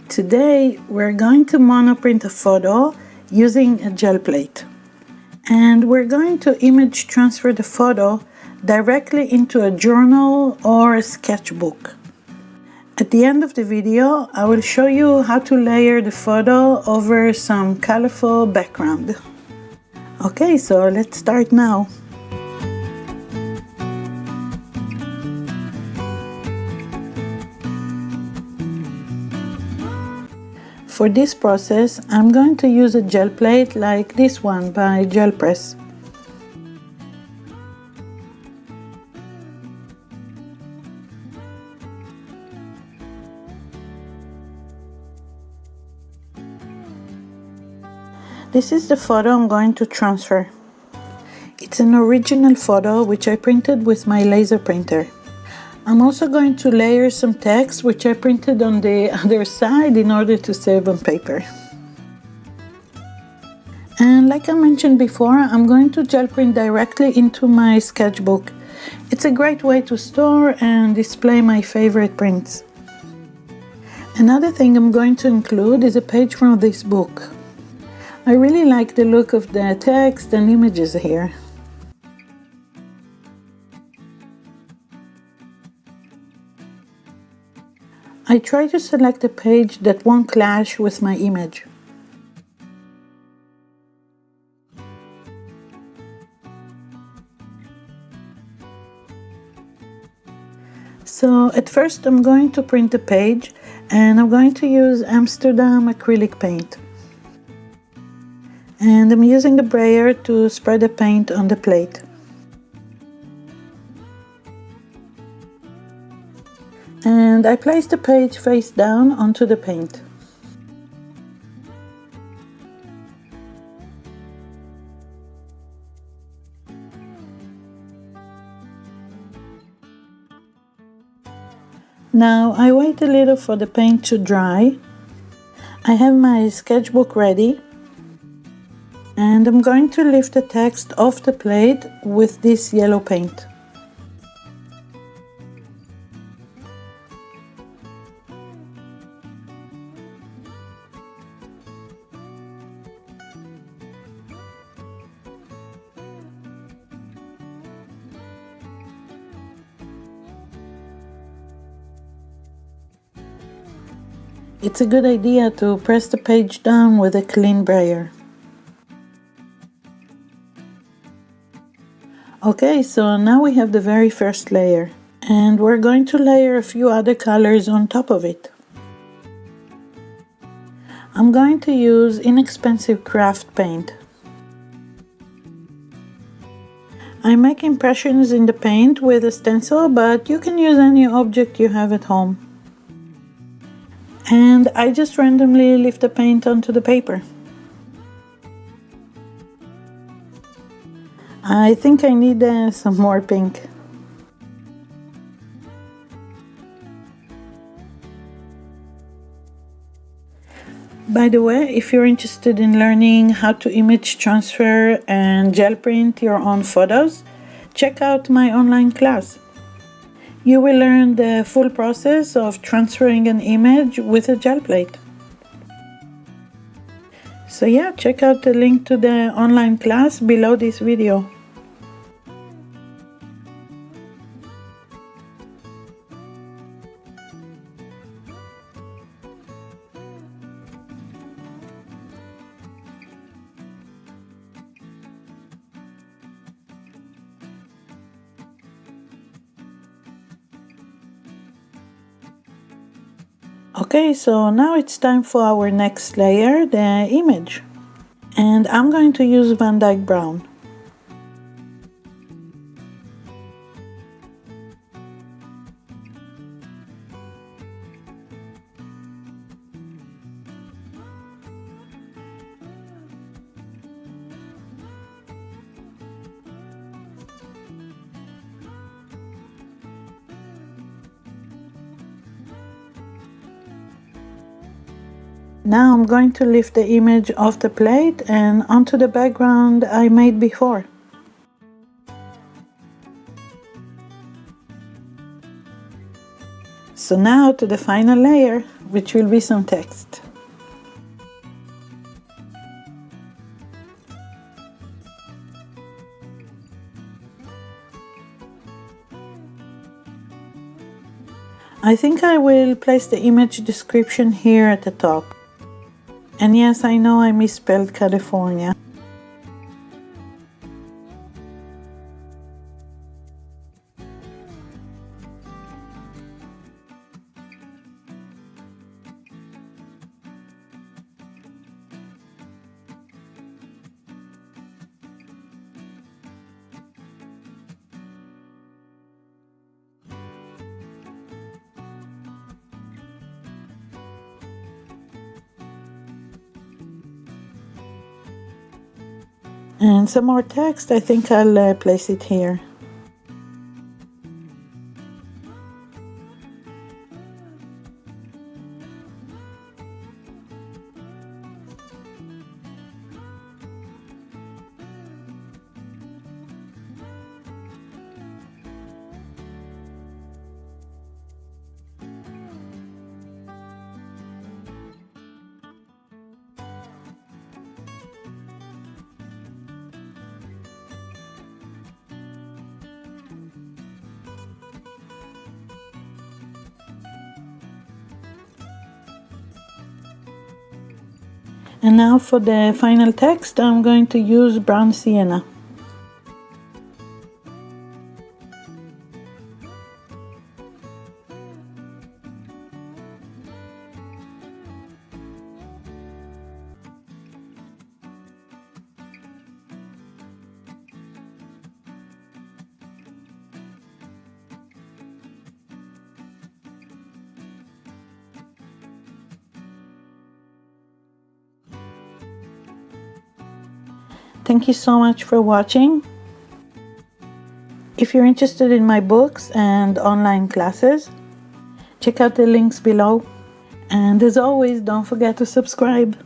Today we're going to monoprint a photo using a gel plate. And we're going to image transfer the photo directly into a journal or a sketchbook. At the end of the video, I will show you how to layer the photo over some colorful background. Okay, so let's start now. For this process, I'm going to use a gel plate like this one by Gel Press. This is the photo I'm going to transfer. It's an original photo which I printed with my laser printer. I'm also going to layer some text which I printed on the other side in order to save on paper. And like I mentioned before, I'm going to gel print directly into my sketchbook. It's a great way to store and display my favorite prints. Another thing I'm going to include is a page from this book. I really like the look of the text and images here. I try to select a page that won't clash with my image. So at first I'm going to print the page and I'm going to use Amsterdam acrylic paint. And I'm using the brayer to spread the paint on the plate. And I place the page face down onto the paint. Now I wait a little for the paint to dry. I have my sketchbook ready. And I'm going to lift the text off the plate with this yellow paint. It's a good idea to press the page down with a clean brayer. Okay, so now we have the very first layer, and we're going to layer a few other colors on top of it. I'm going to use inexpensive craft paint. I make impressions in the paint with a stencil, but you can use any object you have at home. And I just randomly lift the paint onto the paper. I think I need some more pink. By the way, if you're interested in learning how to image transfer and gel print your own photos, check out my online class. You will learn the full process of transferring an image with a gel plate. So yeah, check out the link to the online class below this video. Okay, so now it's time for our next layer, the image. And I'm going to use Van Dyke Brown. Now I'm going to lift the image off the plate and onto the background I made before. So now to the final layer. which will be some text. I think I will place the image description here at the top. And yes, I know I misspelled California. And some more text, I think I'll place it here. And now for the final text, I'm going to use brown sienna. Thank you so much for watching. If you're interested in my books and online classes, check out the links below. And as always, don't forget to subscribe.